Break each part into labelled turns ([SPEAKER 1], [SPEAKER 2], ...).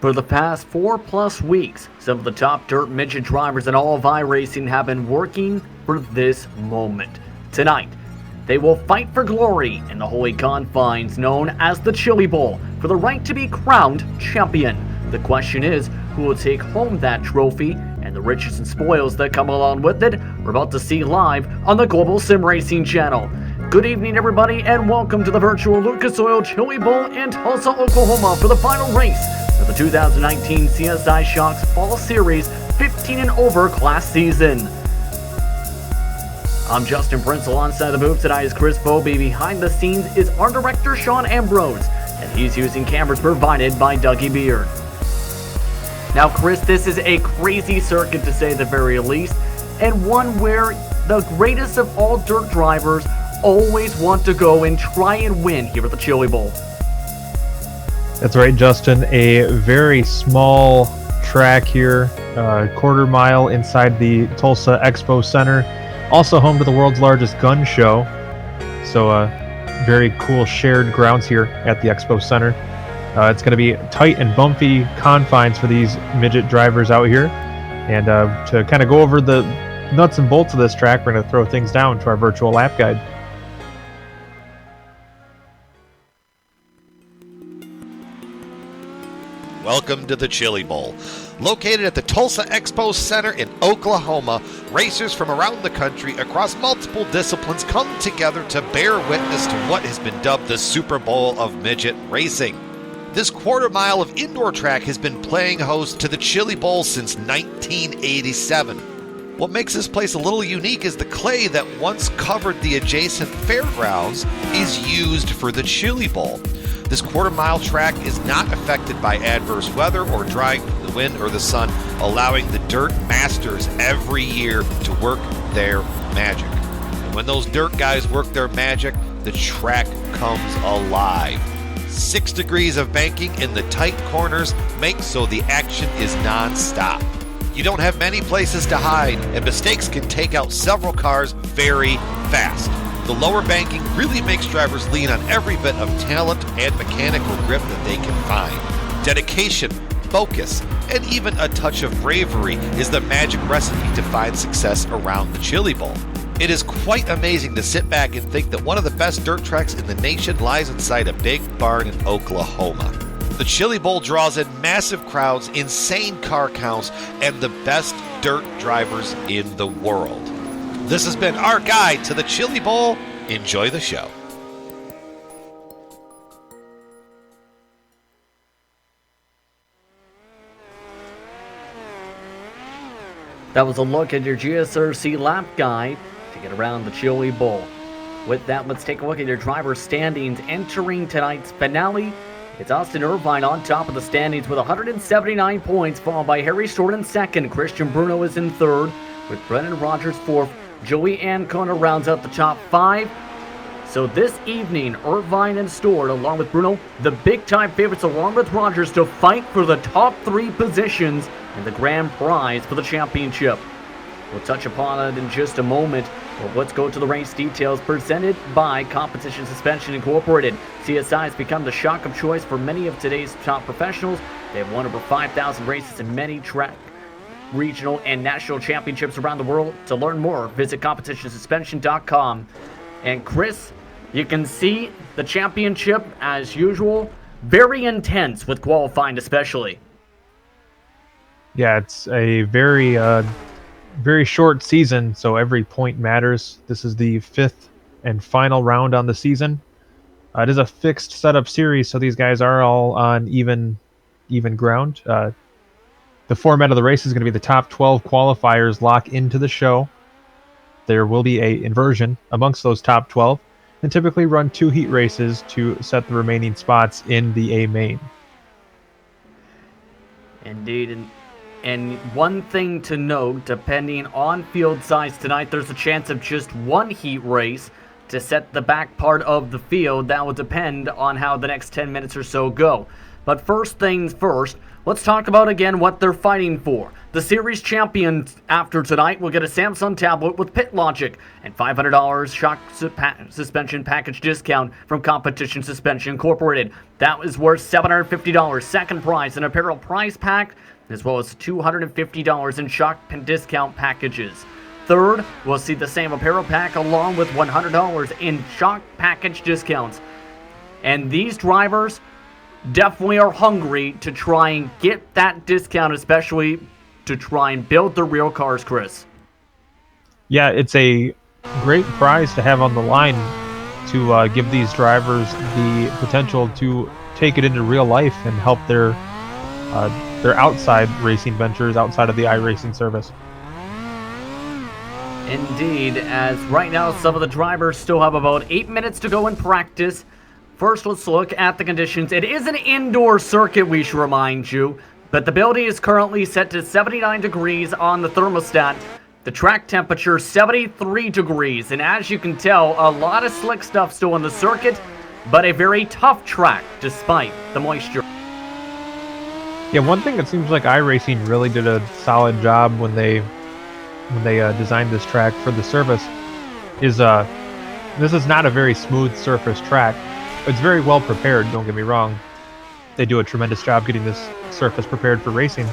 [SPEAKER 1] For the past 4+ weeks, some of the top Dirt Midget drivers in all of iRacing have been working for this moment. Tonight, they will fight for glory in the holy confines known as the Chili Bowl for the right to be crowned champion. The question is, who will take home that trophy and the riches and spoils that come along with it? We're about to see live on the Global SimRacing channel. Good evening, everybody, and welcome to the virtual Lucas Oil Chili Bowl in Tulsa, Oklahoma for the final race of the 2019 CSI Shocks Fall Series 15 and over class season. I'm Justin Prince, alongside the booth tonight is Chris Bobby. Behind the scenes is our director Sean Ambrose, and he's using cameras provided by Dougie Beard. Now, Chris, this is a crazy circuit to say the very least, and one where the greatest of all dirt drivers always want to go and try and win here at the Chili Bowl.
[SPEAKER 2] That's right, Justin. A very small track here, quarter mile inside the Tulsa Expo Center. Also home to the world's largest gun show. So very cool shared grounds here at the Expo Center. It's going to be tight and bumpy confines for these midget drivers out here. And to kind of go over the nuts and bolts of this track, we're going to throw things down to our virtual lap guide.
[SPEAKER 3] Welcome to the Chili Bowl. Located at the Tulsa Expo Center in Oklahoma, racers from around the country across multiple disciplines come together to bear witness to what has been dubbed the Super Bowl of midget racing. This quarter mile of indoor track has been playing host to the Chili Bowl since 1987. What makes this place a little unique is the clay that once covered the adjacent fairgrounds is used for the Chili Bowl. This quarter-mile track is not affected by adverse weather or drying from the wind or the sun, allowing the dirt masters every year to work their magic. And when those dirt guys work their magic, the track comes alive. 6 degrees of banking in the tight corners makes so the action is non-stop. You don't have many places to hide, and mistakes can take out several cars very fast. The lower banking really makes drivers lean on every bit of talent and mechanical grip that they can find. Dedication, focus, and even a touch of bravery is the magic recipe to find success around the Chili Bowl. It is quite amazing to sit back and think that one of the best dirt tracks in the nation lies inside a big barn in Oklahoma. The Chili Bowl draws in massive crowds, insane car counts, and the best dirt drivers in the world. This has been our guide to the Chili Bowl. Enjoy the show.
[SPEAKER 1] That was a look at your GSRC lap guide to get around the Chili Bowl. With that, let's take a look at your driver standings entering tonight's finale. It's Austin Irvine on top of the standings with 179 points, followed by Harry Stewart in second. Christian Bruno is in third, with Brendan Rogers fourth. Joey Ancona rounds out the top 5. So this evening, Irvine and Stewart, along with Bruno, the big-time favorites along with Rogers to fight for the top 3 positions and the grand prize for the championship. We'll touch upon it in just a moment, but let's go to the race details presented by Competition Suspension Incorporated. CSI has become the shock of choice for many of today's top professionals. They have won over 5,000 races in many regional and national championships around the world. To learn more, visit competitionsuspension.com. And Chris, you can see the championship, as usual, very intense with qualifying especially.
[SPEAKER 2] Yeah, it's a very short season, so every point matters. This is the 5th and final round on the season. It is a fixed setup series, so these guys are all on even ground. The format of the race is going to be the top 12 qualifiers lock into the show. There will be an inversion amongst those top 12, and typically run 2 heat races to set the remaining spots in the A main.
[SPEAKER 1] Indeed, and one thing to note, depending on field size tonight, there's a chance of just 1 heat race to set the back part of the field. That will depend on how the next 10 minutes or so go. But first things first, let's talk about again what they're fighting for. The series champion after tonight will get a Samsung tablet with PitLogic and $500 shock suspension package discount from Competition Suspension Incorporated. That was worth $750. Second prize, an apparel prize pack, as well as $250 in shock discount packages. Third, we'll see the same apparel pack along with $100 in shock package discounts. And these drivers definitely are hungry to try and get that discount, especially to try and build their real cars, Chris.
[SPEAKER 2] Yeah, it's a great prize to have on the line to give these drivers the potential to take it into real life and help their outside racing ventures outside of the iRacing service.
[SPEAKER 1] Indeed, as right now some of the drivers still have about 8 minutes to go in practice. First, let's look at the conditions. It is an indoor circuit, we should remind you, but the building is currently set to 79 degrees on the thermostat. The track temperature 73 degrees, and as you can tell, a lot of slick stuff still on the circuit, but a very tough track despite the moisture.
[SPEAKER 2] Yeah, one thing that seems like iRacing really did a solid job when they designed this track for the service is this is not a very smooth surface track. It's very well prepared, don't get me wrong. They do a tremendous job getting this surface prepared for racing.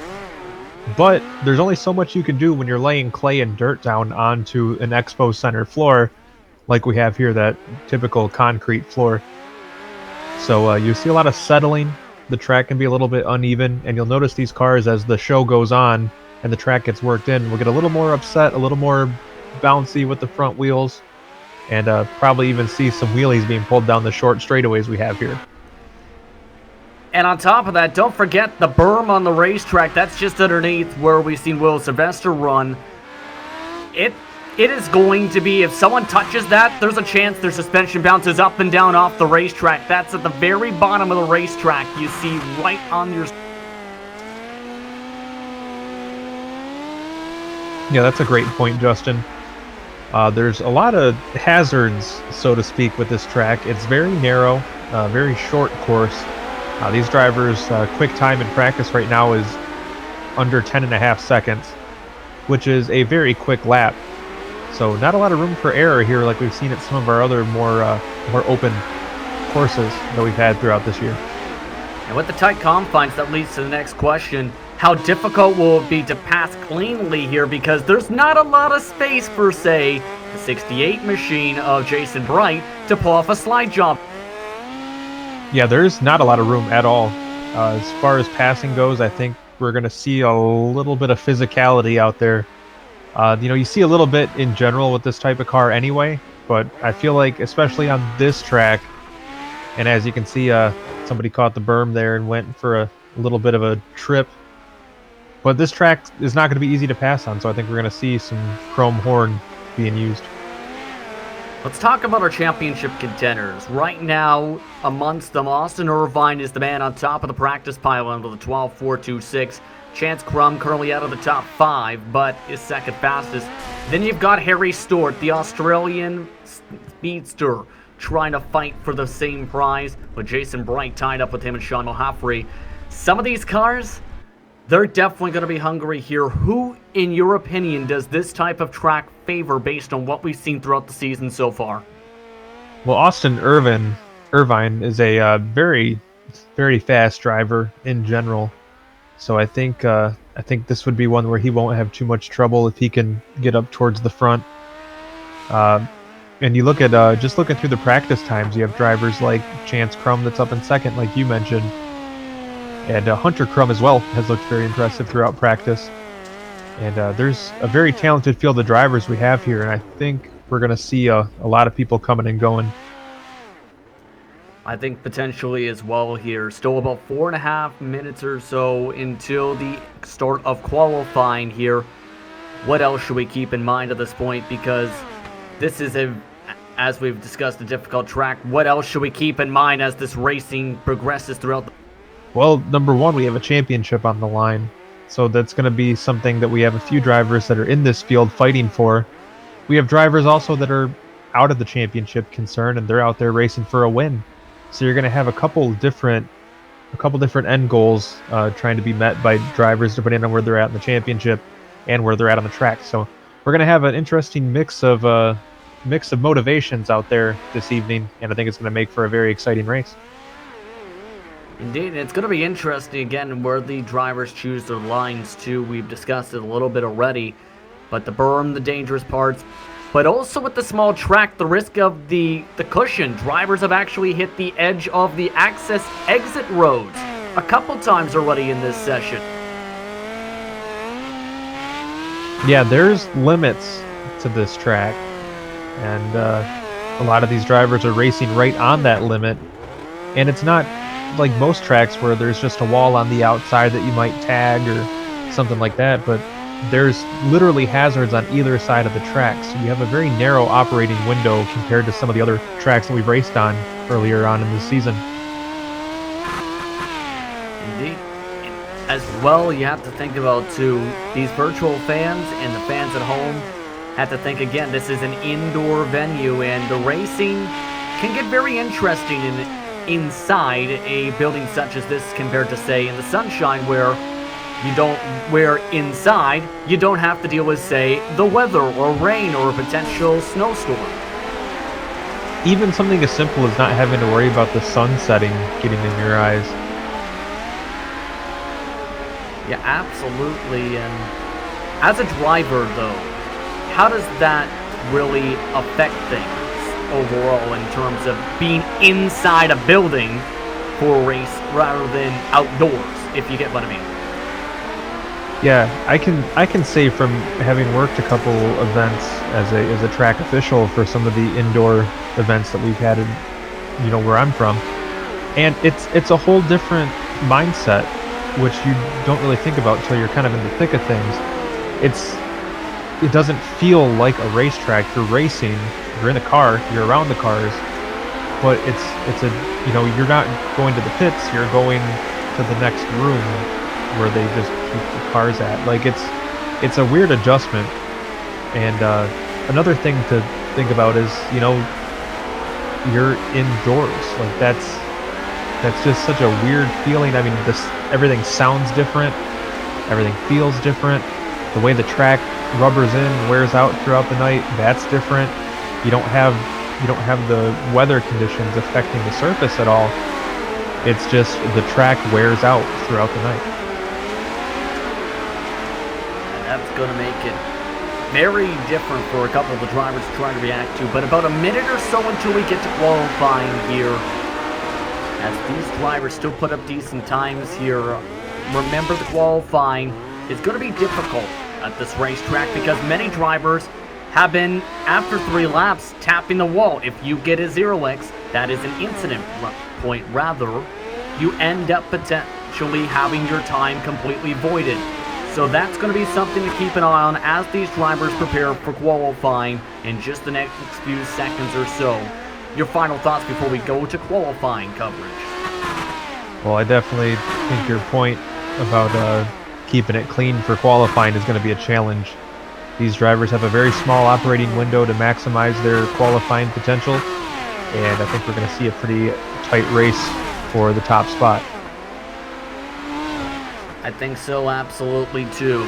[SPEAKER 2] But there's only so much you can do when you're laying clay and dirt down onto an expo center floor like we have here, that typical concrete floor. So you see a lot of settling. The track can be a little bit uneven, and you'll notice these cars as the show goes on and the track gets worked in will get a little more upset, a little more bouncy with the front wheels, and probably even see some wheelies being pulled down the short straightaways we have here.
[SPEAKER 1] And on top of that, don't forget the berm on the racetrack. That's just underneath where we've seen Will Sylvester run. It is going to be, if someone touches that, there's a chance their suspension bounces up and down off the racetrack. That's at the very bottom of the racetrack. You see right on your...
[SPEAKER 2] Yeah, that's a great point, Justin. There's a lot of hazards, so to speak, with this track. It's very narrow, very short course. These drivers' quick time in practice right now is under 10.5 seconds, which is a very quick lap. So not a lot of room for error here like we've seen at some of our other more open courses that we've had throughout this year.
[SPEAKER 1] And with the tight confines, that leads to the next question. How difficult will it be to pass cleanly here, because there's not a lot of space per se, the 68 machine of Jason Bright, to pull off a slide job.
[SPEAKER 2] Yeah, there's not a lot of room at all. As far as passing goes, I think we're going to see a little bit of physicality out there. You see a little bit in general with this type of car anyway, but I feel like especially on this track, and as you can see, somebody caught the berm there and went for a little bit of a trip. But this track is not going to be easy to pass on, so I think we're going to see some chrome horn being used.
[SPEAKER 1] Let's talk about our championship contenders. Right now, amongst them, Austin Irvine is the man on top of the practice pylon with a 12.426. Chance Crum currently out of the top 5, but is second fastest. Then you've got Harry Stewart, the Australian speedster, trying to fight for the same prize, with Jason Bright tied up with him and Sean Mulhaffrey. Some of these cars, they're definitely going to be hungry here. Who, in your opinion, does this type of track favor based on what we've seen throughout the season so far?
[SPEAKER 2] Well, Austin Irvine is a very, very fast driver in general. So I think this would be one where he won't have too much trouble if he can get up towards the front. And you look at just looking through the practice times, you have drivers like Chance Crum that's up in second, like you mentioned. And Hunter Crum as well has looked very impressive throughout practice. And there's a very talented field of drivers we have here, and I think we're going to see a lot of people coming and going.
[SPEAKER 1] I think potentially as well here. Still about 4.5 minutes or so until the start of qualifying here. What else should we keep in mind at this point? Because this is, as we've discussed, a difficult track. What else should we keep in mind as this racing progresses throughout the...
[SPEAKER 2] Well, number one, we have a championship on the line. So that's going to be something that we have a few drivers that are in this field fighting for. We have drivers also that are out of the championship concern, and they're out there racing for a win. So you're going to have a couple different a couple different end goals trying to be met by drivers depending on where they're at in the championship and where they're at on the track. So we're going to have an interesting mix of motivations out there this evening, and I think it's going to make for a very exciting race.
[SPEAKER 1] Indeed, it's going to be interesting again where the drivers choose their lines too. We've discussed it a little bit already, but the berm, the dangerous parts, but also with the small track, the risk of the cushion. Drivers have actually hit the edge of the access exit roads a couple times already in this session.
[SPEAKER 2] Yeah, there's limits to this track, and a lot of these drivers are racing right on that limit, and it's not like most tracks where there's just a wall on the outside that you might tag or something like that, but there's literally hazards on either side of the track, so you have a very narrow operating window compared to some of the other tracks that we've raced on earlier on in the season.
[SPEAKER 1] Indeed. As well, you have to think about too, these virtual fans and the fans at home have to think again, this is an indoor venue, and the racing can get very interesting inside a building such as this compared to, say, in the sunshine where inside you don't have to deal with, say, the weather or rain or a potential snowstorm.
[SPEAKER 2] Even something as simple as not having to worry about the sun setting getting in your eyes.
[SPEAKER 1] Yeah, absolutely. And as a driver, though, how does that really affect things overall in terms of being inside a building for a race rather than outdoors, if you get what I mean?
[SPEAKER 2] Yeah, I can say from having worked a couple events as a track official for some of the indoor events that we've had in, where I'm from, and it's a whole different mindset, which you don't really think about until you're kind of in the thick of things. It doesn't feel like a racetrack. You're racing, you're in the car, you're around the cars, but you're not going to the pits, you're going to the next room where they just keep the cars at. Like, it's a weird adjustment. And another thing to think about is, you're indoors. Like, that's just such a weird feeling. I mean, everything sounds different, everything feels different. The way the track rubbers in, wears out throughout the night, that's different. You don't have the weather conditions affecting the surface at all. It's just the track wears out throughout the night.
[SPEAKER 1] And that's going to make it very different for a couple of the drivers trying to react to. But about a minute or so until we get to qualifying here, as these drivers still put up decent times here. Remember, the qualifying is going to be difficult at this racetrack because many drivers have been, after 3 laps, tapping the wall. If you get a 0x, that is an incident point. Rather, you end up potentially having your time completely voided. So that's going to be something to keep an eye on as these drivers prepare for qualifying in just the next few seconds or so. Your final thoughts before we go to qualifying coverage?
[SPEAKER 2] Well, I definitely think your point about keeping it clean for qualifying is going to be a challenge. These drivers have a very small operating window to maximize their qualifying potential, and I think we're going to see a pretty tight race for the top spot.
[SPEAKER 1] I think so, absolutely too.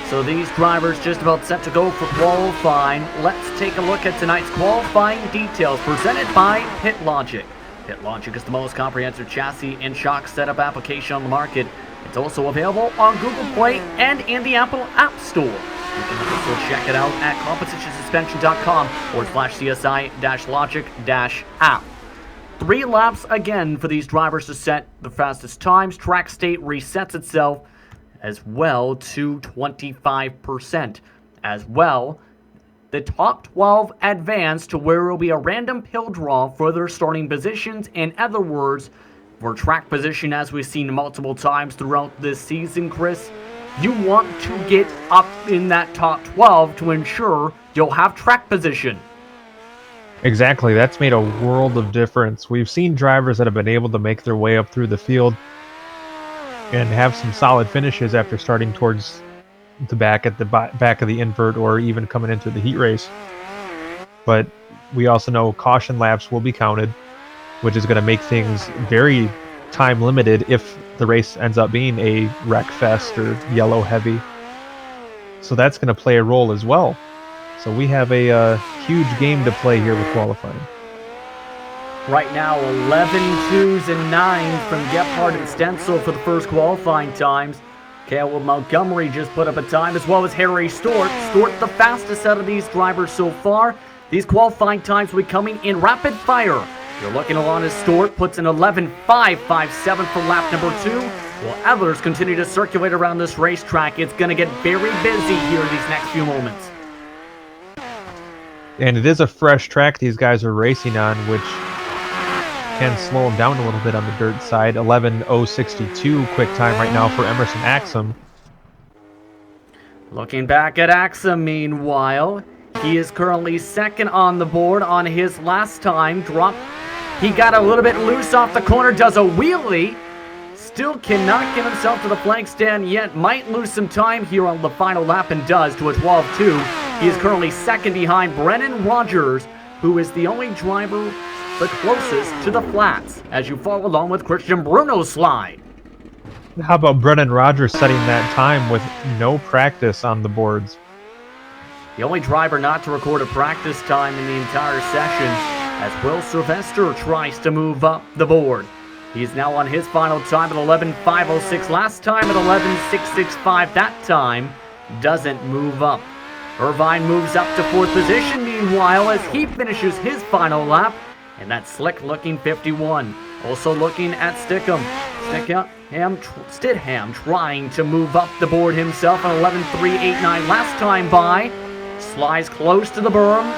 [SPEAKER 1] So these drivers just about set to go for qualifying. Let's take a look at tonight's qualifying details presented by PitLogic. PitLogic is the most comprehensive chassis and shock setup application on the market. It's also available on Google Play and in the Apple App Store. You can also check it out at competitionsuspension.com/CSI-Logic-app. 3 laps again for these drivers to set the fastest times. Track state resets itself as well to 25%. As well, the top 12 advance to where it will be a random pill draw for their starting positions. In other words, for track position, as we've seen multiple times throughout this season, Chris, you want to get up in that top 12 to ensure you'll have track position.
[SPEAKER 2] Exactly. That's made a world of difference. We've seen drivers that have been able to make their way up through the field and have some solid finishes after starting towards the back of the invert or even coming into the heat race. But we also know caution laps will be counted, which is going to make things very time limited if the race ends up being a wreck fest or yellow heavy. So that's going to play a role as well. So we have a huge game to play here with qualifying.
[SPEAKER 1] Right now, 11 2s and 9s from Gephardt and Stenzel for the first qualifying times. Caleb Montgomery just put up a time, as well as Harry Stort. Stort the fastest out of these drivers so far. These qualifying times will be coming in rapid fire. You're looking along as Stort puts an 11.557 for lap number 2. While others continue to circulate around this racetrack, it's going to get very busy here in these next few moments.
[SPEAKER 2] And it is a fresh track these guys are racing on, which can slow them down a little bit on the dirt side. 11.062 quick time right now for Emerson Axum.
[SPEAKER 1] Looking back at Axum, meanwhile, he is currently second on the board on his last time drop. He got a little bit loose off the corner, does a wheelie. Still cannot get himself to the flag stand yet. Might lose some time here on the final lap and does to a 12.2. He is currently second behind Brennan Rogers, who is the only driver the closest to the flats, as you follow along with Christian Bruno's slide.
[SPEAKER 2] How about Brennan Rogers setting that time with no practice on the boards?
[SPEAKER 1] The only driver not to record a practice time in the entire session, as Will Sylvester tries to move up the board. He's now on his final time at 11.506 last time at 11.665 that time. Doesn't move up. Irvine moves up to 4th position meanwhile as he finishes his final lap. And that slick-looking 51. Also looking at Stidham trying to move up the board himself at 11.389 last time by. Slides close to the berm.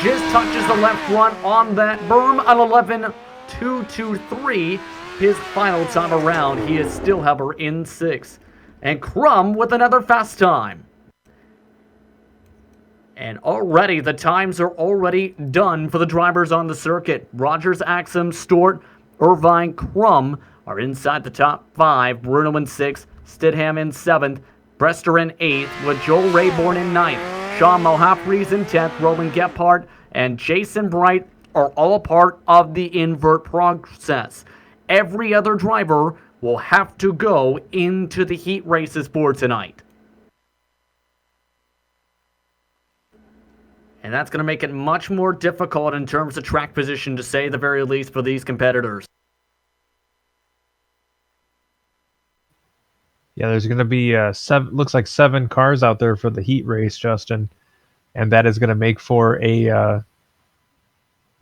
[SPEAKER 1] Just touches the left front on that berm at 11.223. His final time around, he is still, however, in 6th. And Crum with another fast time. And already, the times are already done for the drivers on the circuit. Rogers, Axum, Stort, Irvine, Crum are inside the top 5. Bruno in 6th, Stidham in 7th, Brester in 8th, with Joel Rayborn in 9th. Sean Mulhafries in 10th, Roman Gephardt, and Jason Bright are all part of the invert process. Every other driver will have to go into the heat races for tonight. And that's going to make it much more difficult in terms of track position, to say the very least, for these competitors.
[SPEAKER 2] Yeah, there's going to be looks like 7 cars out there for the heat race, Justin. And that is going to make for a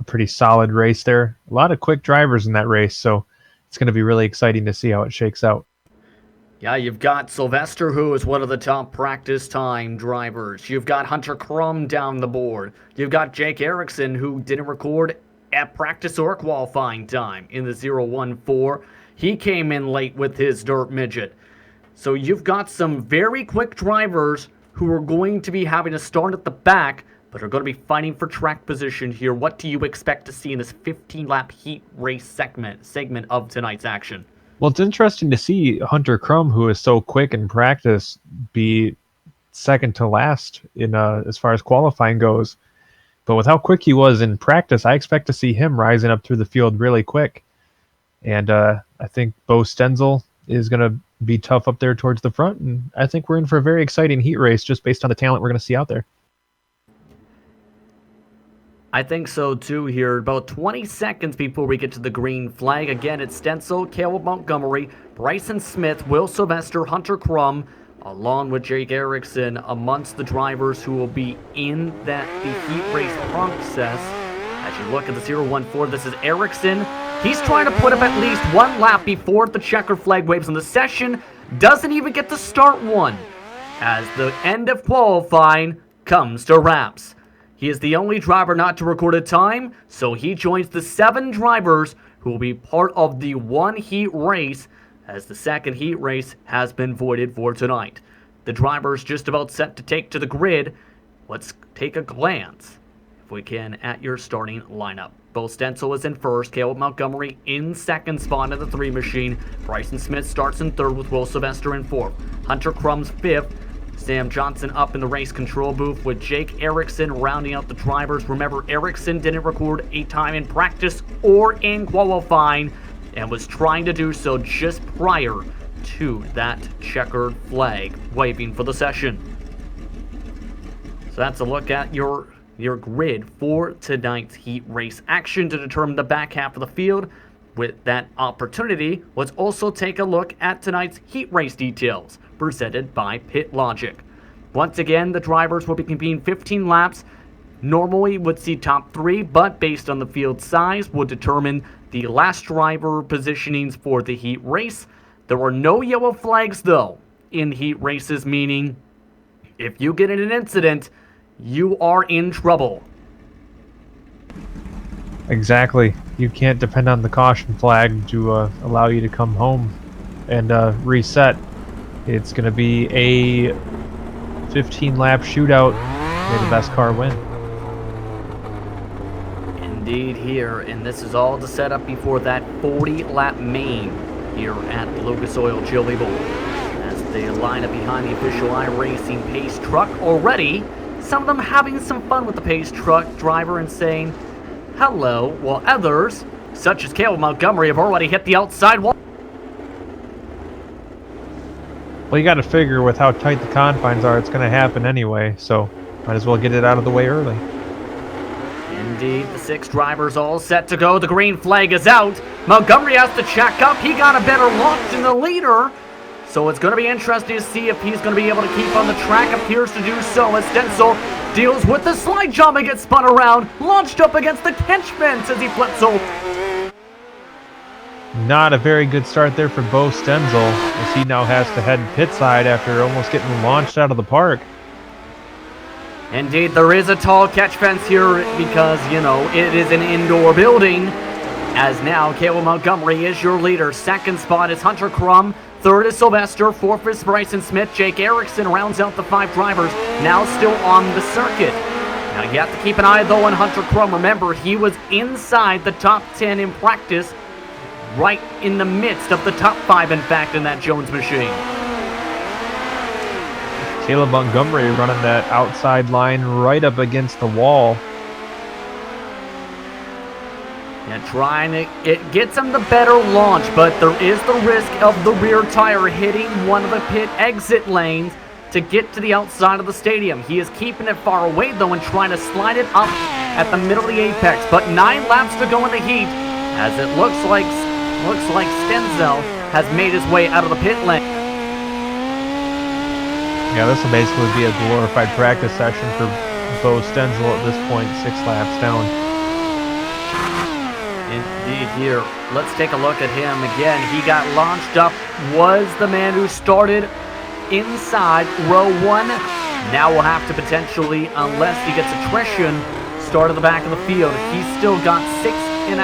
[SPEAKER 2] pretty solid race there. A lot of quick drivers in that race, so it's going to be really exciting to see how it shakes out.
[SPEAKER 1] Yeah, you've got Sylvester, who is one of the top practice time drivers. You've got Hunter Crum down the board. You've got Jake Erickson, who didn't record at practice or qualifying time in the 014. He came in late with his Dirt Midget. So you've got some very quick drivers who are going to be having to start at the back, but are going to be fighting for track position here. What do you expect to see in this 15-lap heat race segment of tonight's action?
[SPEAKER 2] Well, it's interesting to see Hunter Crum, who is so quick in practice, be second to last in as far as qualifying goes. But with how quick he was in practice, I expect to see him rising up through the field really quick. And I think Bo Stenzel is going to be tough up there towards the front. And I think we're in for a very exciting heat race just based on the talent we're going to see out there.
[SPEAKER 1] I think so too here. About 20 seconds before we get to the green flag. Again, it's Stenzel, Caleb Montgomery, Bryson Smith, Will Sylvester, Hunter Crum, along with Jake Erickson amongst the drivers who will be in the heat race process. As you look at the 014, this is Erickson. He's trying to put up at least one lap before the checker flag waves on the session. Doesn't even get to start one, as the end of qualifying comes to wraps. He is the only driver not to record a time, so he joins the 7 drivers who will be part of the one heat race, as the second heat race has been voided for tonight. The drivers just about set to take to the grid. Let's take a glance, if we can, at your starting lineup. Bo Stenzel is in first, Caleb Montgomery in second spot in the 3 machine. Bryson Smith starts in third with Will Sylvester in fourth. Hunter Crum's fifth. Sam Johnson up in the race control booth with Jake Erickson rounding out the drivers. Remember, Erickson didn't record a time in practice or in qualifying. and was trying to do so just prior to that checkered flag waving for the session. So that's a look at your grid for tonight's heat race action to determine the back half of the field. With that opportunity, let's also take a look at tonight's heat race details presented by PitLogic. Once again, the drivers will be competing 15 laps. Normally would see top 3, but based on the field size, will determine the last driver positionings for the heat race. There are no yellow flags, though, in heat races, meaning if you get in an incident, you are in trouble.
[SPEAKER 2] Exactly. You can't depend on the caution flag to allow you to come home and reset. It's going to be a 15-lap shootout. May the best car win.
[SPEAKER 1] Indeed here, and this is all to set up before that 40-lap main here at Lucas Oil Chili Bowl. As they line up behind the official iRacing pace truck already, some of them having some fun with the pace truck driver and saying hello, while others, such as Caleb Montgomery, have already hit the outside wall.
[SPEAKER 2] Well, you got to figure with how tight the confines are, it's going to happen anyway, so might as well get it out of the way early.
[SPEAKER 1] Indeed, the 6 drivers all set to go. The green flag is out. Montgomery has to check up. He got a better launch than the leader. So it's going to be interesting to see if he's going to be able to keep on the track. Appears to do so as Stenzel deals with the slide jump and gets spun around. Launched up against the catch fence as he flips over.
[SPEAKER 2] Not a very good start there for Bo Stenzel, as he now has to head pit side after almost getting launched out of the park.
[SPEAKER 1] Indeed, there is a tall catch fence here because, you know, it is an indoor building. As now, Caleb Montgomery is your leader. Second spot is Hunter Crum. Third is Sylvester. Fourth is Bryson Smith. Jake Erickson rounds out the 5 drivers, now still on the circuit. Now, you have to keep an eye, though, on Hunter Crum. Remember, he was inside the top 10 in practice, right in the midst of the top 5, in fact, in that Jones machine.
[SPEAKER 2] Caleb Montgomery running that outside line right up against the wall.
[SPEAKER 1] And trying to, it gets him the better launch, but there is the risk of the rear tire hitting one of the pit exit lanes to get to the outside of the stadium. He is keeping it far away, though, and trying to slide it up at the middle of the apex. But 9 laps to go in the heat, as it looks like Stenzel has made his way out of the pit lane.
[SPEAKER 2] Yeah, this will basically be a glorified practice session for Bo Stenzel at this point, 6 laps down.
[SPEAKER 1] Indeed here. Let's take a look at him again. He got launched up, was the man who started inside row 1. Now we'll have to potentially, unless he gets attrition, start at the back of the field. He's still got 6.5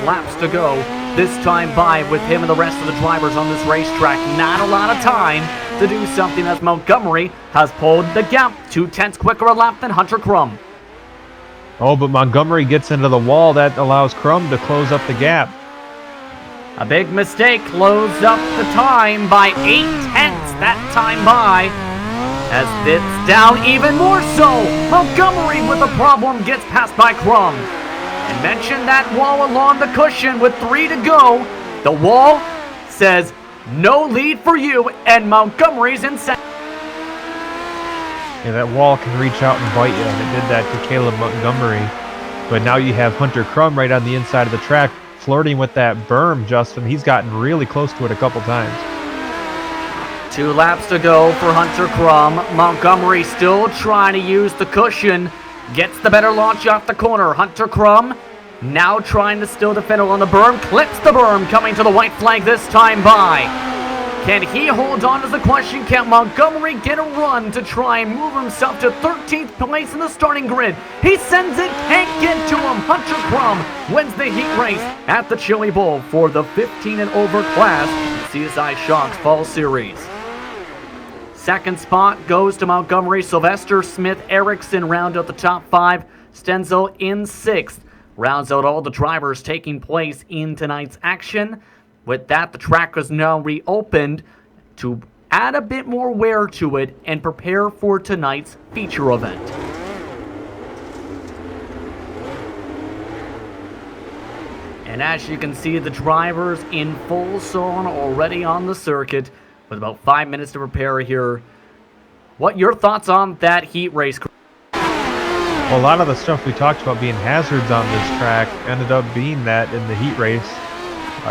[SPEAKER 1] laps to go this time by with him and the rest of the drivers on this racetrack. Not a lot of time to do something, as Montgomery has pulled the gap 0.2 quicker a lap than Hunter Crum.
[SPEAKER 2] Oh, but Montgomery gets into the wall. That allows Crum to close up the gap.
[SPEAKER 1] A big mistake closed up the time by 0.8 that time by, as it's down even more so. Montgomery with a problem gets passed by Crum. And mention that wall along the cushion with 3 to go. The wall says no lead for you, and Montgomery's in second.
[SPEAKER 2] Yeah, that wall can reach out and bite you, and it did that to Caleb Montgomery. But now you have Hunter Crum right on the inside of the track, flirting with that berm, Justin. He's gotten really close to it a couple times.
[SPEAKER 1] 2 laps to go for Hunter Crum. Montgomery still trying to use the cushion. Gets the better launch off the corner. Hunter Crum now trying to still defend on the berm. Clips the berm, coming to the white flag this time by. Can he hold on to the question? Can Montgomery get a run to try and move himself to 13th place in the starting grid? He sends it, can't get to him. Hunter Crum wins the heat race at the Chili Bowl for the 15 and over class CSI Shocks Fall Series. Second spot goes to Montgomery. Sylvester, Smith, Erickson round out the top 5. Stenzel in 6th. Rounds out all the drivers taking place in tonight's action. With that, the track is now reopened to add a bit more wear to it and prepare for tonight's feature event. And as you can see, the drivers in full zone already on the circuit with about 5 minutes to prepare here. What your thoughts on that heat race?
[SPEAKER 2] Well, a lot of the stuff we talked about being hazards on this track ended up being that in the heat race.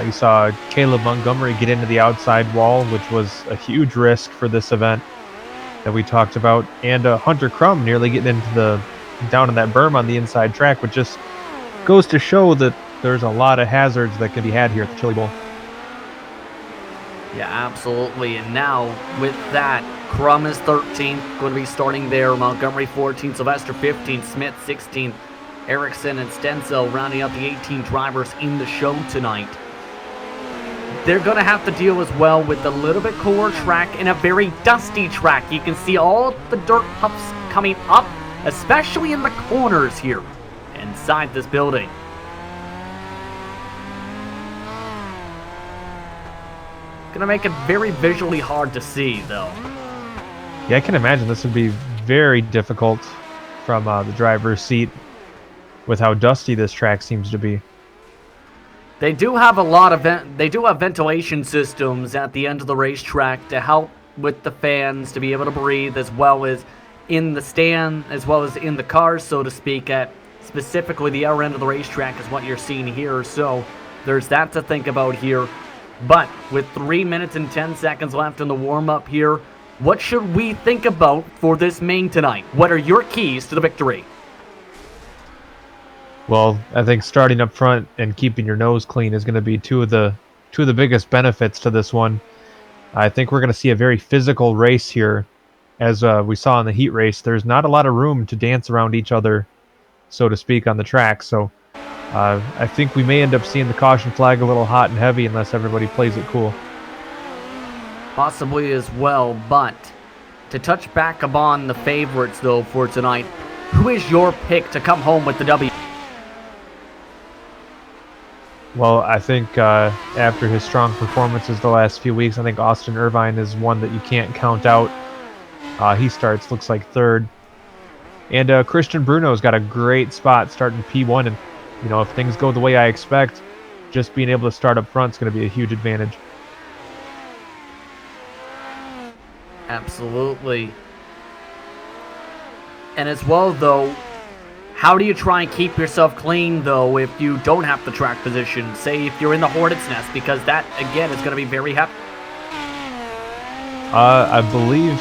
[SPEAKER 2] You saw Caleb Montgomery get into the outside wall, which was a huge risk for this event that we talked about, and Hunter Crum nearly getting into down in that berm on the inside track, which just goes to show that there's a lot of hazards that can be had here at the Chili Bowl.
[SPEAKER 1] Yeah, absolutely. And now with that, Crum is 13th, going to be starting there. Montgomery 14th, Sylvester 15th, Smith 16th, Erickson and Stenzel rounding out the 18 drivers in the show tonight. They're going to have to deal as well with a little bit cooler track and a very dusty track. You can see all the dirt puffs coming up, especially in the corners here inside this building. Going to make it very visually hard to see, though.
[SPEAKER 2] Yeah, I can imagine this would be very difficult from the driver's seat with how dusty this track seems to be.
[SPEAKER 1] They do have a lot of ventilation systems at the end of the racetrack to help with the fans to be able to breathe, as well as in the stand, as well as in the cars, so to speak. At specifically the other end of the racetrack is what you're seeing here. So there's that to think about here. But with 3 minutes and 10 seconds left in the warm-up here, what should we think about for this main tonight? What are your keys to the victory?
[SPEAKER 2] Well, I think starting up front and keeping your nose clean is going to be two of the biggest benefits to this one. I think we're going to see a very physical race here. As we saw in the heat race, there's not a lot of room to dance around each other, so to speak, on the track. So I think we may end up seeing the caution flag a little hot and heavy unless everybody plays it cool.
[SPEAKER 1] Possibly as well, but to touch back upon the favorites, though, for tonight, who is your pick to come home with the W?
[SPEAKER 2] Well, I think after his strong performances the last few weeks, I think Austin Irvine is one that you can't count out. He looks like third. And Christian Bruno's got a great spot starting P1. And, you know, if things go the way I expect, just being able to start up front is going to be a huge advantage.
[SPEAKER 1] Absolutely. And as well, though, how do you try and keep yourself clean, though, if you don't have the track position? Say if you're in the Hornet's Nest, because that, again, is going to be very heavy.
[SPEAKER 2] I believe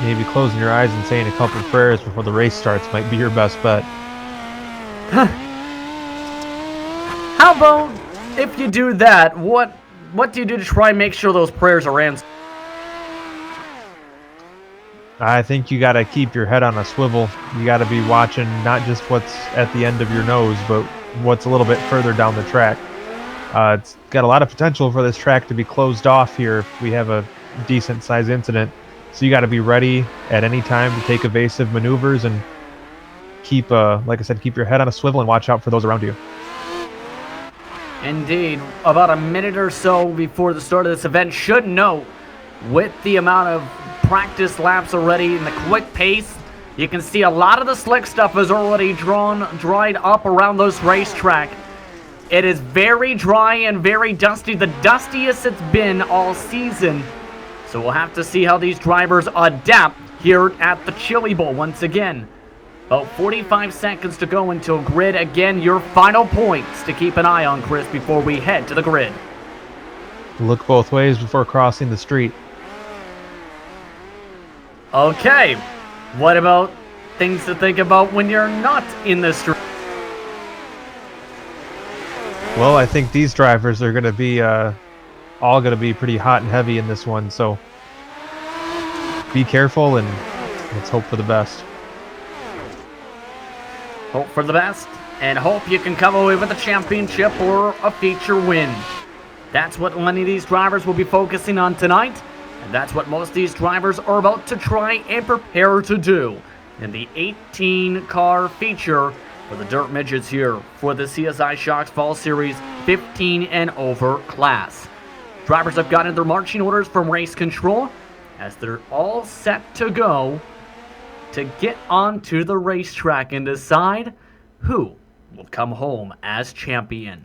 [SPEAKER 2] maybe closing your eyes and saying a couple of prayers before the race starts might be your best bet.
[SPEAKER 1] How about if you do that, what do you do to try and make sure those prayers are answered?
[SPEAKER 2] I think you got to keep your head on a swivel. You got to be watching not just what's at the end of your nose, but what's a little bit further down the track. It's got a lot of potential for this track to be closed off here if we have a decent size incident. So you got to be ready at any time to take evasive maneuvers and keep, like I said, keep your head on a swivel and watch out for those around you.
[SPEAKER 1] Indeed. About a minute or so before the start of this event, should note, with the amount of practice laps already and the quick pace, you can see a lot of the slick stuff is already dried up around this racetrack. It is very dry and very dusty, the dustiest it's been all season. So we'll have to see how these drivers adapt here at the Chili Bowl once again. About 45 seconds to go until grid. Again, your final points to keep an eye on, Chris, before we head to the grid.
[SPEAKER 2] Look both ways before crossing the street.
[SPEAKER 1] Okay, what about things to think about when you're not in the street?
[SPEAKER 2] Well, I think these drivers are going to be all going to be pretty hot and heavy in this one, so be careful and let's hope for the best.
[SPEAKER 1] Hope for the best, and hope you can come away with a championship or a feature win. That's what many of these drivers will be focusing on tonight, and that's what most of these drivers are about to try and prepare to do in the 18-car feature for the Dirt Midgets here for the CSI Shocks Fall Series 15 and over class. Drivers have gotten their marching orders from race control as they're all set to go to get onto the racetrack and decide who will come home as champion.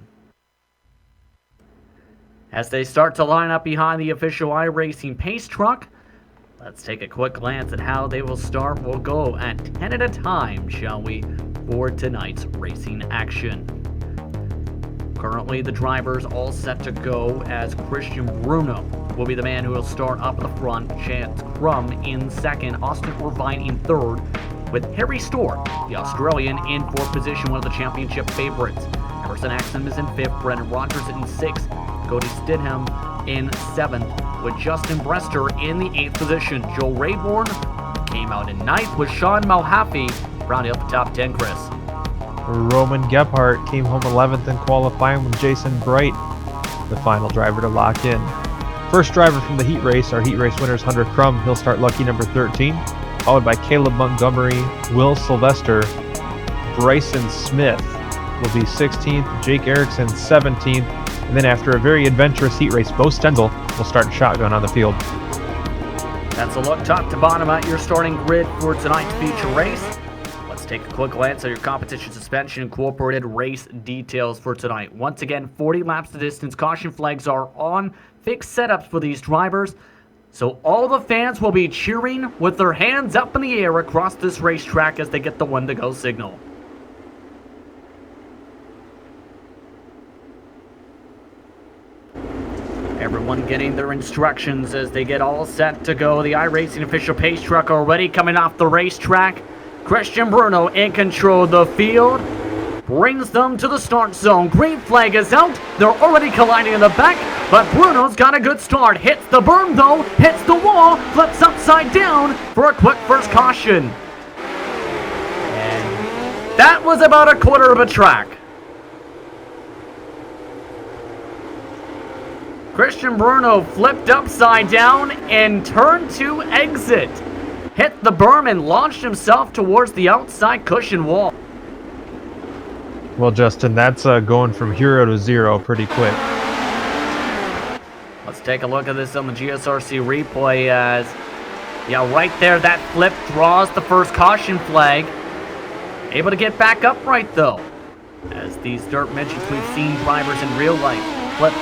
[SPEAKER 1] As they start to line up behind the official iRacing pace truck, let's take a quick glance at how they will start. We'll go at 10 at a time, shall we, for tonight's racing action. Currently, the drivers all set to go as Christian Bruno will be the man who will start up at the front, Chance Crum in second, Austin Irvine in third, with Harry Storr, the Australian, in fourth position, one of the championship favorites. Emerson Axum is in fifth, Brendan Rogers in sixth, Cody Stidham in seventh, with Justin Brester in the eighth position. Joe Rayborn came out in ninth, with Sean Malhaffey rounding up the top 10, Chris.
[SPEAKER 2] Roman Gephardt came home 11th in qualifying with Jason Bright, the final driver to lock in. First driver from the heat race, our heat race winner is Hunter Crum. He'll start lucky number 13, followed by Caleb Montgomery, Will Sylvester, Bryson Smith will be 16th, Jake Erickson 17th, and then after a very adventurous heat race, Bo Stendel will start shotgun on the field.
[SPEAKER 1] That's a look top to bottom at your starting grid for tonight's feature race. Let's take a quick glance at your competition suspension incorporated race details for tonight. Once again, 40 laps to distance. Caution flags are on. Fixed setups for these drivers. So all the fans will be cheering with their hands up in the air across this racetrack as they get the one to go signal. Everyone getting their instructions as they get all set to go. The iRacing official pace truck already coming off the racetrack. Christian Bruno in control of the field. Brings them to the start zone. Green flag is out. They're already colliding in the back, but Bruno's got a good start. Hits the berm though, hits the wall, flips upside down for a quick first caution. And that was about a quarter of a track. Christian Bruno flipped upside down and turned to exit. Hit the berm and launched himself towards the outside cushion wall.
[SPEAKER 2] Well, Justin, that's going from hero to zero pretty quick.
[SPEAKER 1] Let's take a look at this on the GSRC replay as, yeah, right there, that flip draws the first caution flag. Able to get back upright, though, as these dirt midgets we've seen drivers in real life flip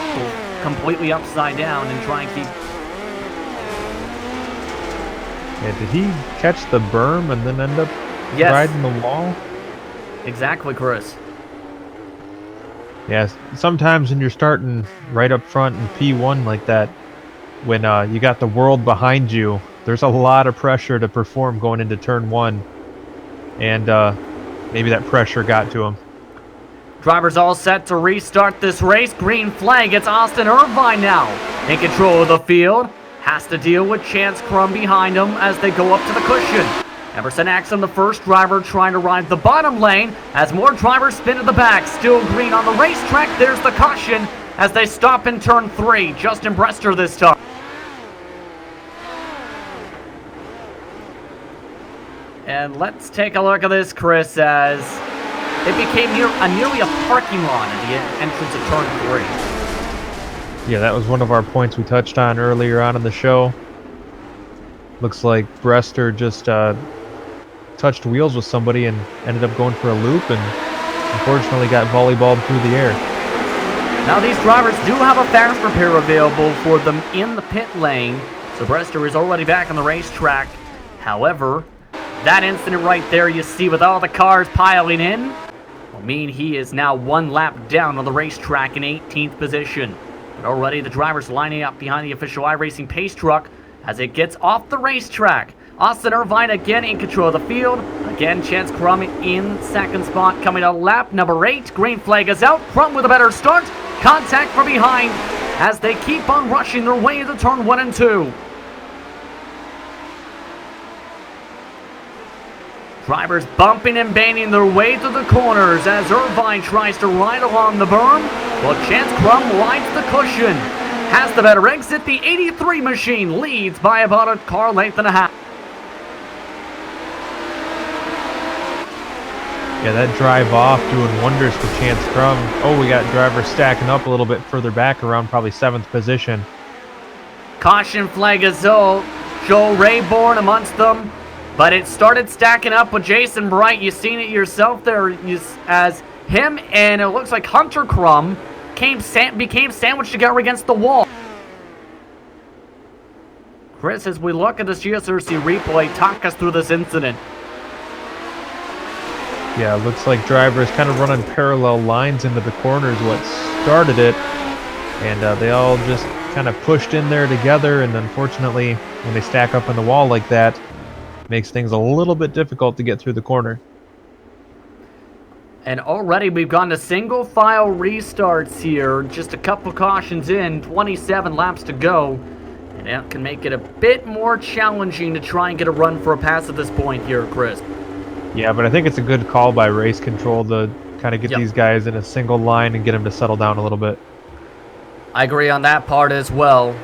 [SPEAKER 1] completely upside down and try and keep...
[SPEAKER 2] Yeah, did he catch the berm and then end up riding the wall?
[SPEAKER 1] Exactly, Chris.
[SPEAKER 2] Yes, sometimes when you're starting right up front in P1 like that, when you got the world behind you, there's a lot of pressure to perform going into turn one, and maybe that pressure got to him.
[SPEAKER 1] Drivers all set to restart this race. Green flag. It's Austin Irvine now in control of the field. Has to deal with Chance Crum behind him as they go up to the cushion. Emerson Axum, the first driver, trying to ride the bottom lane as more drivers spin to the back. Still green on the racetrack. There's the caution as they stop in turn 3. Justin Brester this time. And let's take a look at this, Chris, as it became nearly a parking lot at the entrance of turn 3.
[SPEAKER 2] Yeah, that was one of our points we touched on earlier on in the show. Looks like Brester just touched wheels with somebody and ended up going for a loop and unfortunately got volleyballed through the air.
[SPEAKER 1] Now these drivers do have a fast repair available for them in the pit lane, so Brester is already back on the racetrack. However, that incident right there you see with all the cars piling in will mean he is now one lap down on the racetrack in 18th position. But already the drivers lining up behind the official iRacing pace truck as it gets off the racetrack. Austin Irvine again in control of the field. Again, Chance Crum in second spot coming to lap number 8. Green flag is out. Crum with a better start. Contact from behind as they keep on rushing their way into turn 1 and 2. Drivers bumping and banging their way through the corners as Irvine tries to ride along the berm, while Chance Crum rides the cushion. Has the better exit. The 83 machine leads by about a car length and a half.
[SPEAKER 2] Yeah, that drive off doing wonders for Chance Crum. Oh, we got drivers stacking up a little bit further back around probably 7th position.
[SPEAKER 1] Caution flag is out. Joe Rayborn amongst them. But it started stacking up with Jason Bright. You've seen it yourself there as Him and it looks like Hunter Crumb became sandwiched together against the wall. Chris, as we look at this GSRC replay, talk us through this incident.
[SPEAKER 2] Yeah, it looks like drivers kind of running parallel lines into the corners, what started it, and they all just kind of pushed in there together, and unfortunately, when they stack up on the wall like that, it makes things a little bit difficult to get through the corner.
[SPEAKER 1] And already we've gone to single file restarts here, just a couple cautions in, 27 laps to go, and that can make it a bit more challenging to try and get a run for a pass at this point here, Chris.
[SPEAKER 2] Yeah, but I think it's a good call by race control to kind of get these guys in a single line and get them to settle down a little bit.
[SPEAKER 1] I agree on that part as well,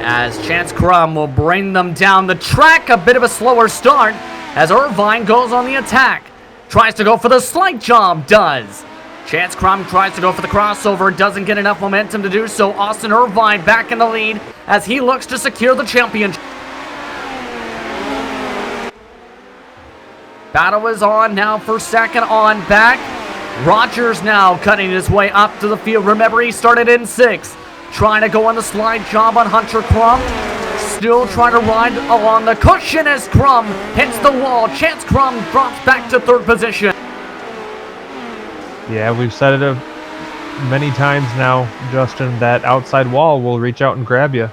[SPEAKER 1] as Chance Crumb will bring them down the track. A bit of a slower start as Irvine goes on the attack. Tries to go for the slight jump, does. Chance Crumb tries to go for the crossover, doesn't get enough momentum to do so. Austin Irvine back in the lead as he looks to secure the championship. Battle is on now for second on back. Rogers now cutting his way up to the field. Remember, he started in 6th. Trying to go on the slide job on Hunter Crumb. Still trying to ride along the cushion as Crumb hits the wall. Chance Crumb drops back to 3rd position.
[SPEAKER 2] Yeah, we've said it many times now, Justin, that outside wall will reach out and grab you.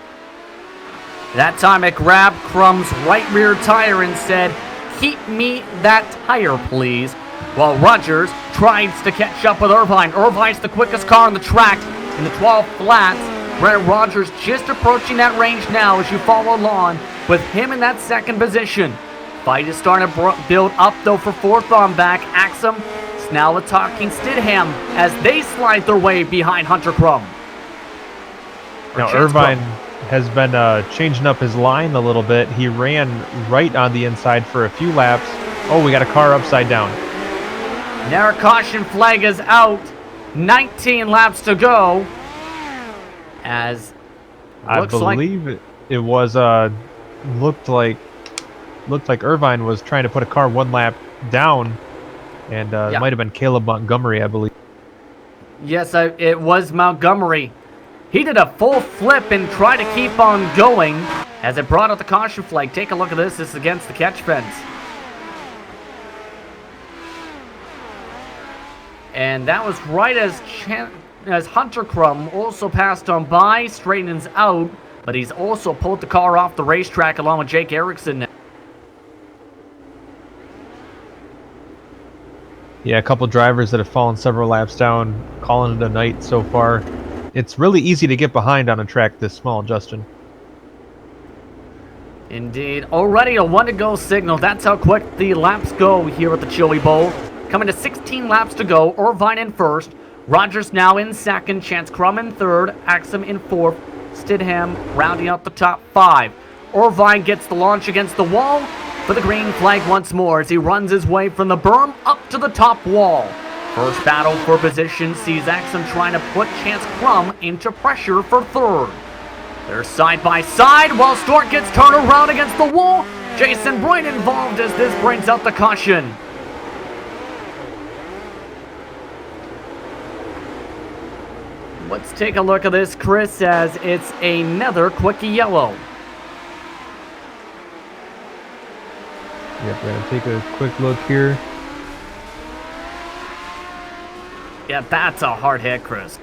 [SPEAKER 1] That time it grabbed Crumb's right rear tire and said, "Keep me that tire, please." While Rogers tries to catch up with Irvine. Irvine's the quickest car on the track in the 12 flats. Brandon Rogers just approaching that range now as you follow along with him in that 2nd position. Fight is starting to build up though for 4th on back. Axum is now attacking Stidham as they slide their way behind Hunter Crumb.
[SPEAKER 2] Now Irvine has been changing up his line a little bit. He ran right on the inside for a few laps. Oh, we got a car upside down.
[SPEAKER 1] Now caution flag is out. 19 laps to go. As
[SPEAKER 2] I believe it was looked like Irvine was trying to put a car 1 lap down, and it might have been Caleb Montgomery, I believe.
[SPEAKER 1] Yes, it was Montgomery. He did a full flip and tried to keep on going as it brought out the caution flag. Take a look at this. This is against the catch fence. And that was right as Hunter Crumb also passed on by, straightens out, but he's also pulled the car off the racetrack along with Jake Erickson.
[SPEAKER 2] Yeah, a couple drivers that have fallen several laps down, calling it a night so far. It's really easy to get behind on a track this small, Justin.
[SPEAKER 1] Indeed. Already a 1-to-go signal. That's how quick the laps go here at the Chili Bowl. Coming to 16 laps to go. Irvine in 1st. Rogers now in 2nd. Chance Crumb in 3rd. Axum in 4th. Stidham rounding out the top 5. Irvine gets the launch against the wall for the green flag once more as he runs his way from the berm up to the top wall. First battle for position sees Axum trying to put Chance Crumb into pressure for 3rd. They're side by side while Stewart gets turned around against the wall. Jason Boyd involved as this brings out the caution. Let's take a look at this, Chris, as it's another quickie yellow.
[SPEAKER 2] Yep, we're going to take a quick look here.
[SPEAKER 1] Yeah, that's a hard hit, Chris.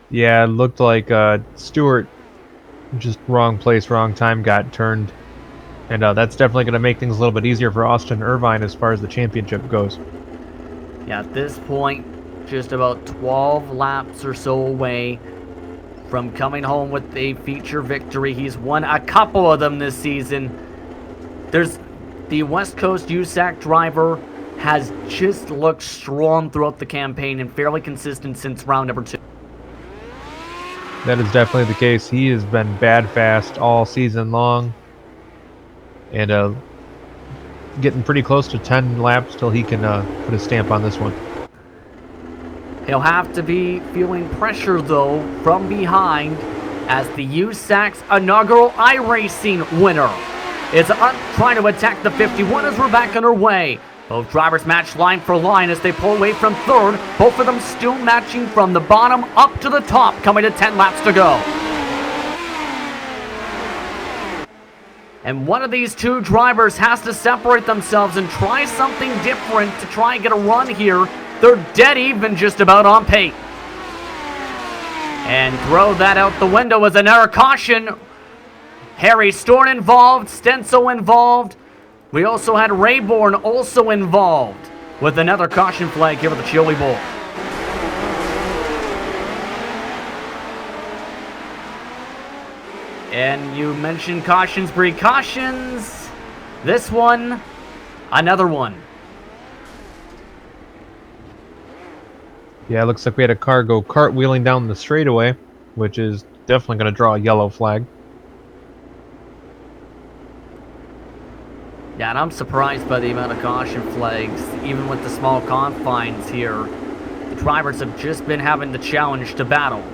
[SPEAKER 2] Yeah, it looked like Stewart, just wrong place, wrong time, got turned. And that's definitely going to make things a little bit easier for Austin Irvine as far as the championship goes.
[SPEAKER 1] Yeah, at this point, just about 12 laps or so away from coming home with a feature victory. He's won a couple of them this season. There's the West Coast USAC driver has just looked strong throughout the campaign and fairly consistent since round number 2.
[SPEAKER 2] That is definitely the case. He has been bad fast all season long. And getting pretty close to 10 laps till he can put a stamp on this one.
[SPEAKER 1] He'll have to be feeling pressure, though, from behind as the USAC's inaugural iRacing winner is trying to attack the 51 as we're back underway. Both drivers match line for line as they pull away from third. Both of them still matching from the bottom up to the top, coming to 10 laps to go. And one of these two drivers has to separate themselves and try something different to try and get a run here. They're dead even just about on pace. And throw that out the window as another caution. Harry Storn involved, Stenso involved. We also had Rayborn also involved with another caution flag here at the Chili Bowl. And you mentioned cautions, precautions. This one, another one.
[SPEAKER 2] Yeah, it looks like we had a car go cartwheeling down the straightaway, which is definitely going to draw a yellow flag.
[SPEAKER 1] Yeah, and I'm surprised by the amount of caution flags, even with the small confines here. The drivers have just been having the challenge to battle.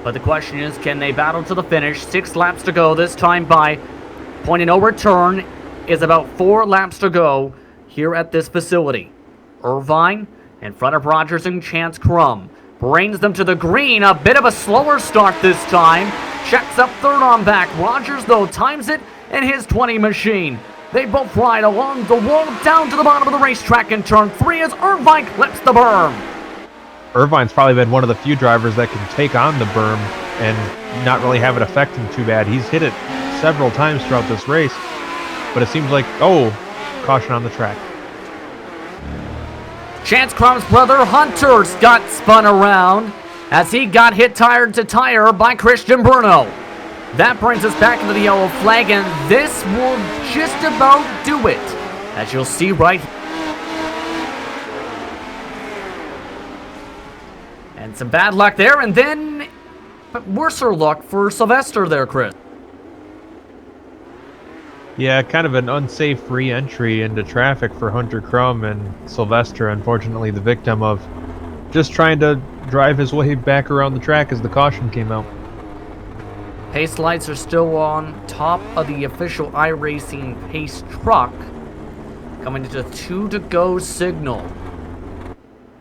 [SPEAKER 1] But the question is, can they battle to the finish? 6 laps to go, this time by point of no return is about 4 laps to go here at this facility. Irvine, in front of Rogers and Chance Crum, brings them to the green. A bit of a slower start this time. Checks up third on back. Rogers, though, times it in his 20 machine. They both ride along the wall down to the bottom of the racetrack in turn 3 as Irvine clips the berm.
[SPEAKER 2] Irvine's probably been one of the few drivers that can take on the berm and not really have it affect him too bad. He's hit it several times throughout this race, but it seems like, oh, caution on the track.
[SPEAKER 1] Chance Crum's brother Hunter got spun around as he got hit tire to tire by Christian Bruno. That brings us back into the yellow flag, and this will just about do it, as you'll see right here. And some bad luck there, and then worser luck for Sylvester there, Chris.
[SPEAKER 2] Yeah, kind of an unsafe re-entry into traffic for Hunter Crum, and Sylvester, unfortunately, the victim of just trying to drive his way back around the track as the caution came out.
[SPEAKER 1] Pace lights are still on top of the official iRacing pace truck, coming into 2 to go signal.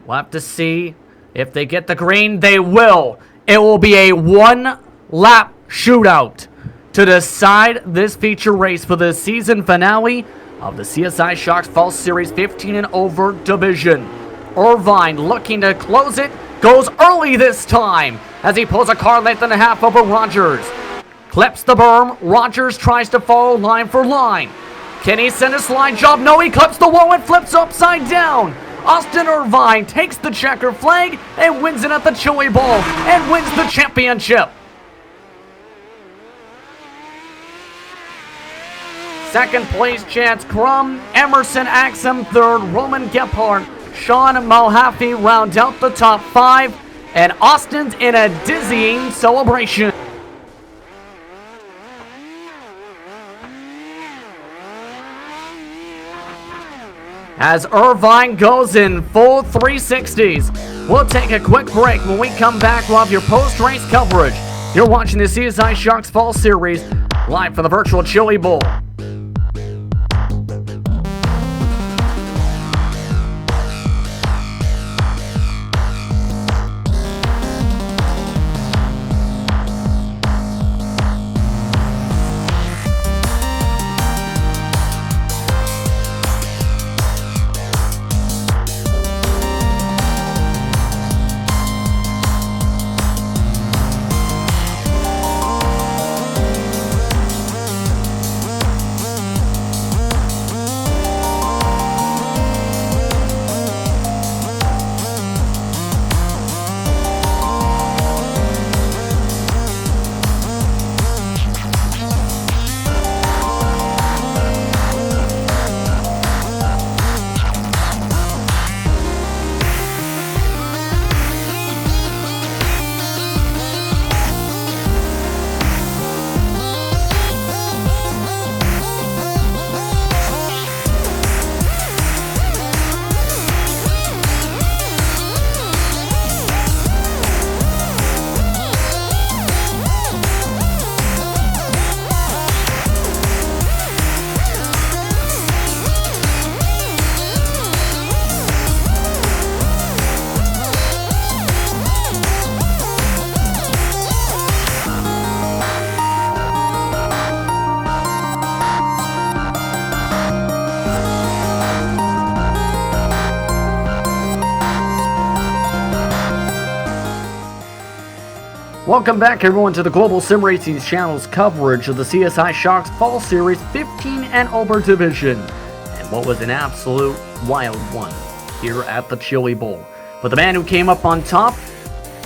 [SPEAKER 1] We'll have to see if they get the green. They will. It will be a 1-lap shootout to decide this feature race for the season finale of the CSI Shocks Fall Series 15 and over division. Irvine looking to close it, goes early this time as he pulls a car length and a half over Rogers. Clips the berm. Rogers tries to follow line for line. Can he send a slide job? No, he clips the wall and flips upside down. Austin Irvine takes the checker flag and wins it at the Chili Bowl and wins the championship. Second place, Chance Crum. Emerson Axum third. Roman Gephardt, Sean Malhaffey round out the top 5. And Austin's in a dizzying celebration. As Irvine goes in full 360s. We'll take a quick break. When we come back, we'll have your post-race coverage. You're watching the CSI Shocks Fall Series live from the virtual Chili Bowl. Welcome back, everyone, to the Global Sim Racing channel's coverage of the CSI Shocks Fall Series 15 and over division, and what was an absolute wild one here at the Chili Bowl. But the man who came up on top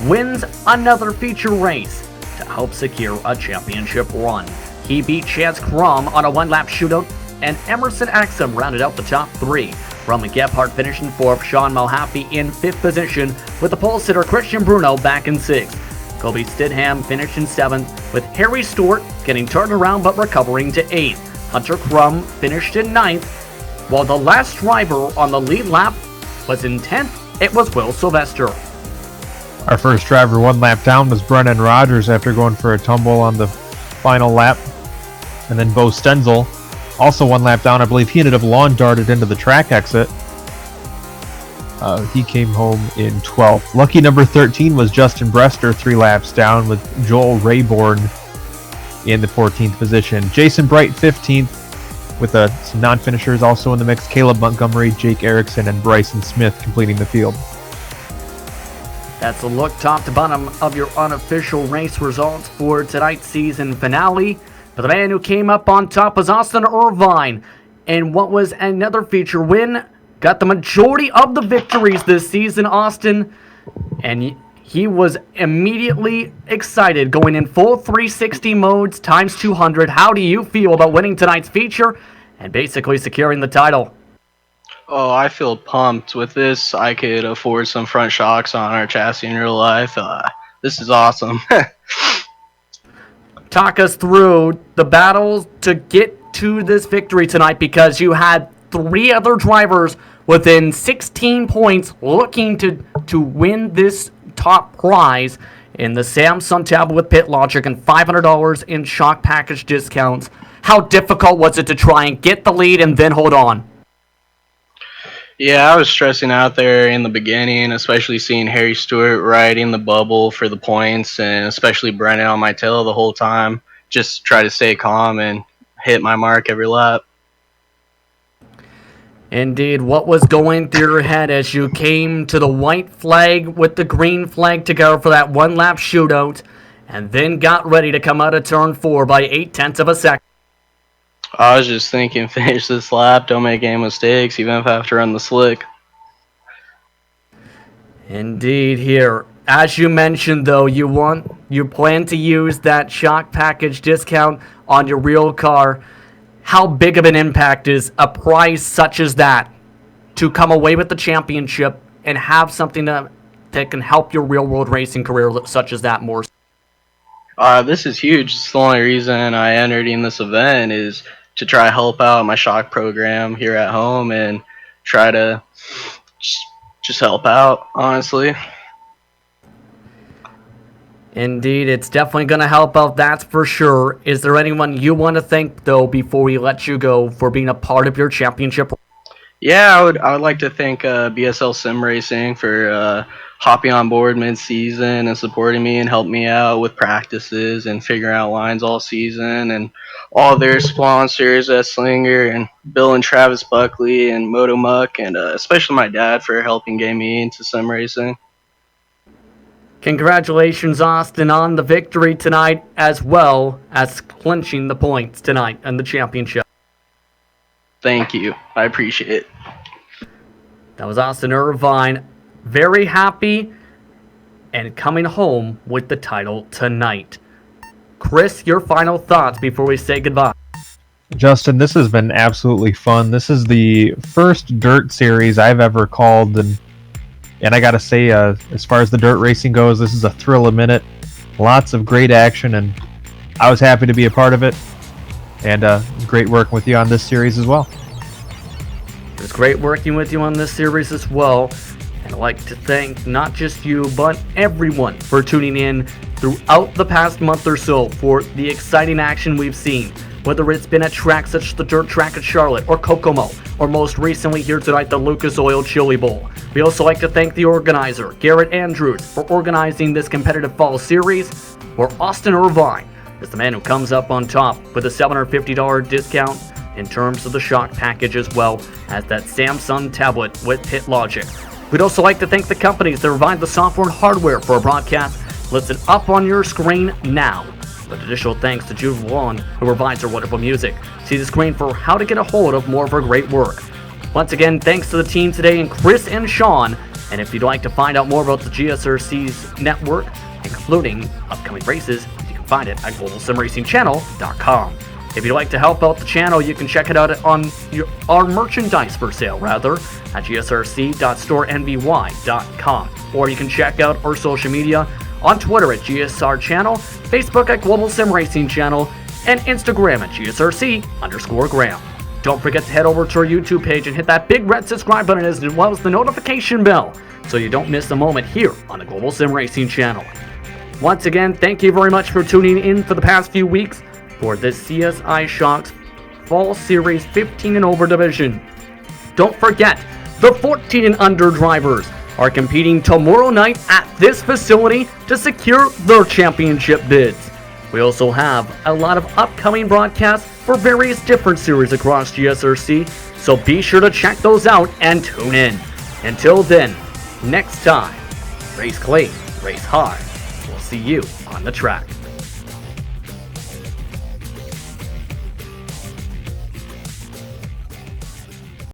[SPEAKER 1] wins another feature race to help secure a championship run. He beat Chaz Crum on a one-lap shootout, and Emerson Axum rounded out the top three. Roman Gebhardt finishing fourth, Sean Mulhappy in fifth position, with the pole sitter Christian Bruno back in sixth. Kobe Stidham finished in seventh, with Harry Stewart getting turned around but recovering to eighth. Hunter Crum finished in ninth, while the last driver on the lead lap was in 10th. It was Will Sylvester.
[SPEAKER 2] Our first driver one lap down was Brennan Rogers after going for a tumble on the final lap. And then Bo Stenzel, also one lap down. I believe he ended up lawn darted into the track exit. He came home in 12th. Lucky number 13 was Justin Brester, 3 laps down, with Joel Rayborn in the 14th position. Jason Bright, 15th, with some non-finishers also in the mix. Caleb Montgomery, Jake Erickson, and Bryson Smith completing the field.
[SPEAKER 1] That's a look top to bottom of your unofficial race results for tonight's season finale. But the man who came up on top was Austin Irvine, and what was another feature win. Got the majority of the victories this season, Austin, and he was immediately excited, going in full 360 modes times 200. How do you feel about winning tonight's feature and basically securing the title?
[SPEAKER 4] Oh, I feel pumped. With this, I could afford some front shocks on our chassis in real life. This is awesome.
[SPEAKER 1] Talk us through the battles to get to this victory tonight, because you had 3 other drivers within 16 points looking to win this top prize in the Samsung tablet with PitLogic and $500 in shock package discounts. How difficult was it to try and get the lead and then hold on?
[SPEAKER 4] Yeah, I was stressing out there in the beginning, especially seeing Harry Stewart riding the bubble for the points, and especially Brennan on my tail the whole time. Just try to stay calm and hit my mark every lap.
[SPEAKER 1] Indeed, what was going through your head as you came to the white flag with the green flag to go for that one-lap shootout, and then got ready to come out of turn 4 by 0.8 of a second?
[SPEAKER 4] I was just thinking, finish this lap, don't make any mistakes, even if I have to run the slick.
[SPEAKER 1] Indeed, here. As you mentioned, though, you plan to use that shock package discount on your real car. How big of an impact is a prize such as that to come away with the championship and have something that can help your real-world racing career such as that more?
[SPEAKER 4] This is huge. It's the only reason I entered in this event is to try to help out my shock program here at home and try to just help out, honestly.
[SPEAKER 1] Indeed, it's definitely going to help out, that's for sure. Is there anyone you want to thank, though, before we let you go for being a part of your championship?
[SPEAKER 4] Yeah, I would like to thank BSL SimRacing for hopping on board mid-season and supporting me and helping me out with practices and figuring out lines all season, and all their sponsors, Slinger and Bill and Travis Buckley and Moto Muck, and especially my dad for helping get me into SimRacing.
[SPEAKER 1] Congratulations, Austin, on the victory tonight, as well as clinching the points tonight and the championship.
[SPEAKER 4] Thank you. I appreciate it.
[SPEAKER 1] That was Austin Irvine. Very happy and coming home with the title tonight. Chris, your final thoughts before we say goodbye.
[SPEAKER 2] Justin, this has been absolutely fun. This is the first dirt series I've ever called, and I gotta say, as far as the dirt racing goes, this is a thrill a minute. Lots of great action, and I was happy to be a part of it. And great working with you on this series as well.
[SPEAKER 1] It was great working with you on this series as well. And I'd like to thank not just you, but everyone for tuning in throughout the past month or so for the exciting action we've seen. Whether it's been at tracks such as the dirt track at Charlotte or Kokomo, or most recently here tonight, the Lucas Oil Chili Bowl. We also like to thank the organizer, Garrett Andrews, for organizing this competitive fall series, where Austin Irvine is the man who comes up on top with a $750 discount in terms of the shock package, as well as that Samsung tablet with PitLogic. We'd also like to thank the companies that provide the software and hardware for our broadcast, listed up on your screen now. But additional thanks to Jude Vaughn, who provides her wonderful music. See the screen for how to get a hold of more of her great work. Once again, thanks to the team today and Chris and Sean. And if you'd like to find out more about the GSRC's network, including upcoming races, you can find it at globalsimracingchannel.com. If you'd like to help out the channel, you can check it out on our merchandise for sale, rather, at gsrc.storenvy.com. Or you can check out our social media on Twitter at GSR Channel, Facebook at Global Sim Racing Channel, and Instagram at GSRC_Graham. Don't forget to head over to our YouTube page and hit that big red subscribe button as well as the notification bell so you don't miss a moment here on the Global Sim Racing Channel. Once again, thank you very much for tuning in for the past few weeks for this CSI Shocks Fall Series 15 and over division. Don't forget, the 14 and under drivers are competing tomorrow night at this facility to secure their championship bids. We also have a lot of upcoming broadcasts for various different series across GSRC, so be sure to check those out and tune in. Until then, next time, race clean, race hard. We'll see you on the track.